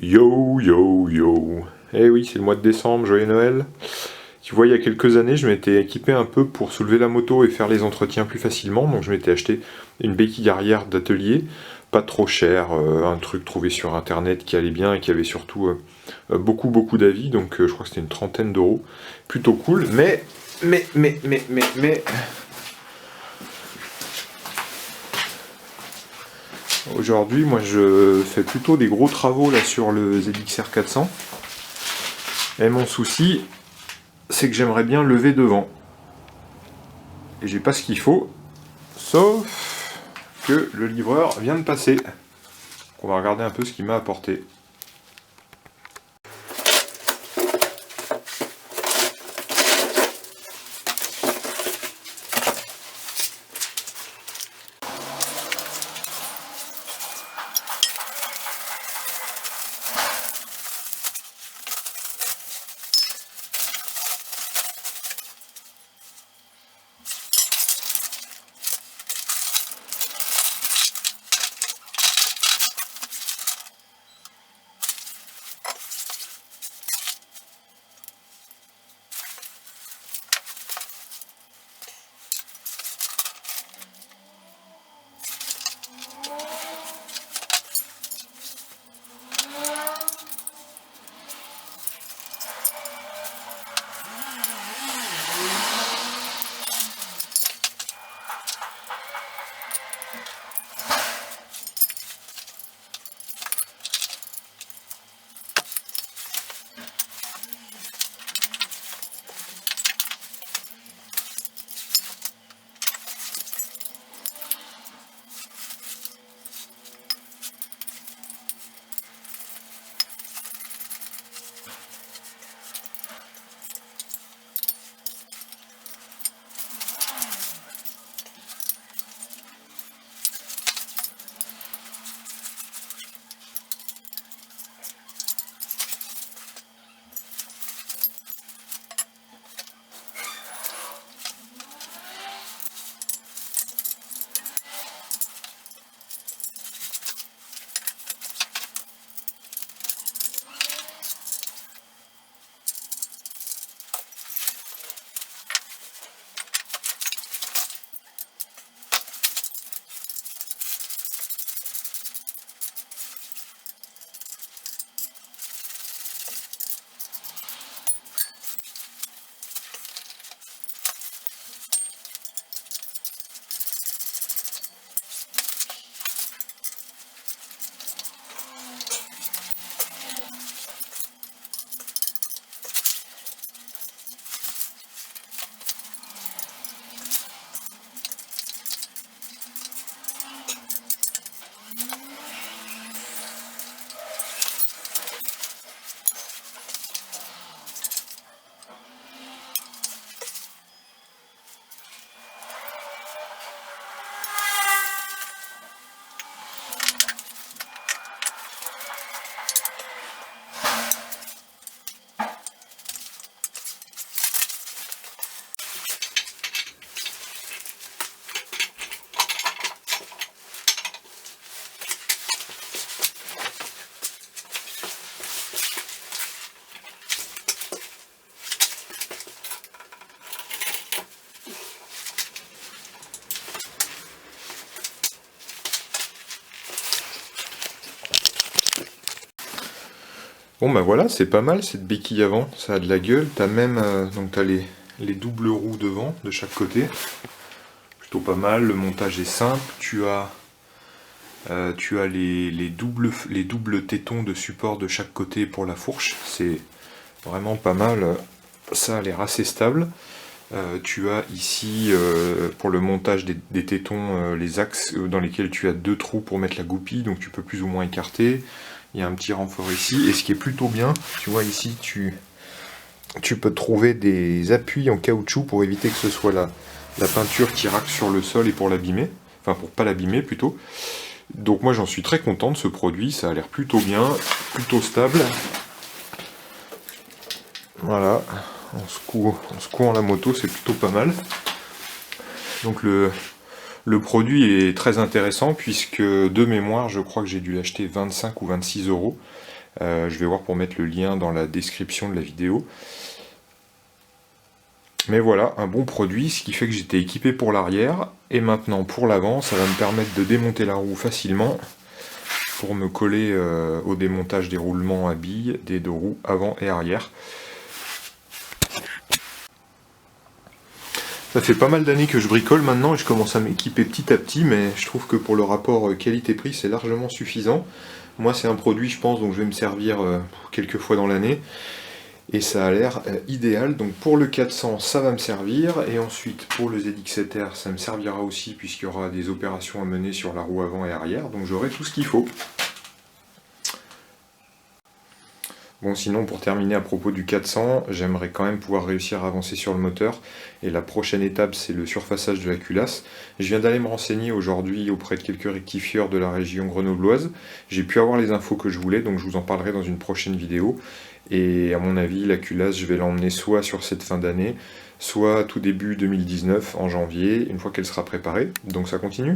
Yo yo yo. Eh oui, c'est le mois de décembre, joyeux Noël. Tu vois, il y a quelques années, je m'étais équipé un peu pour soulever la moto et faire les entretiens plus facilement. Donc je m'étais acheté une béquille arrière d'atelier, pas trop cher, un truc trouvé sur internet qui allait bien et qui avait surtout beaucoup d'avis. Donc je crois que c'était une trentaine d'euros. Plutôt cool. Mais, aujourd'hui, moi je fais plutôt des gros travaux là sur le ZXR 400. Et mon souci, c'est que j'aimerais bien lever devant. Et j'ai pas ce qu'il faut, sauf que le livreur vient de passer. On va regarder un peu ce qu'il m'a apporté. Bon bah voilà, c'est pas mal cette béquille avant, ça a de la gueule. T'as même donc t'as les doubles roues devant de chaque côté. Plutôt pas mal, le montage est simple. Tu as les doubles tétons de support de chaque côté pour la fourche. C'est vraiment pas mal. Ça a l'air assez stable. Tu as ici, pour le montage des tétons, les axes dans lesquels tu as deux trous pour mettre la goupille, donc tu peux plus ou moins écarter. Il y a un petit renfort ici, et ce qui est plutôt bien, tu vois ici, tu peux trouver des appuis en caoutchouc pour éviter que ce soit la peinture qui raque sur le sol et pour l'abîmer, enfin pour pas l'abîmer plutôt. Donc moi j'en suis très content de ce produit, ça a l'air plutôt bien, plutôt stable. Voilà, en secouant la moto, c'est plutôt pas mal. Donc le produit est très intéressant puisque de mémoire, je crois que j'ai dû l'acheter 25 ou 26 euros. Je vais voir pour mettre le lien dans la description de la vidéo. Mais voilà, un bon produit, ce qui fait que j'étais équipé pour l'arrière, et maintenant pour l'avant, ça va me permettre de démonter la roue facilement, pour me coller au démontage des roulements à billes des deux roues avant et arrière. Ça fait pas mal d'années que je bricole maintenant et je commence à m'équiper petit à petit, mais je trouve que pour le rapport qualité-prix c'est largement suffisant. Moi c'est un produit je pense dont je vais me servir quelques fois dans l'année et ça a l'air idéal. Donc pour le 400 ça va me servir et ensuite pour le ZX7R ça me servira aussi puisqu'il y aura des opérations à mener sur la roue avant et arrière, donc j'aurai tout ce qu'il faut. Bon, sinon, pour terminer à propos du 400, j'aimerais quand même pouvoir réussir à avancer sur le moteur. Et la prochaine étape, c'est le surfaçage de la culasse. Je viens d'aller me renseigner aujourd'hui auprès de quelques rectifieurs de la région grenobloise. J'ai pu avoir les infos que je voulais, donc je vous en parlerai dans une prochaine vidéo. Et à mon avis, la culasse, je vais l'emmener soit sur cette fin d'année, soit tout début 2019, en janvier, une fois qu'elle sera préparée. Donc ça continue.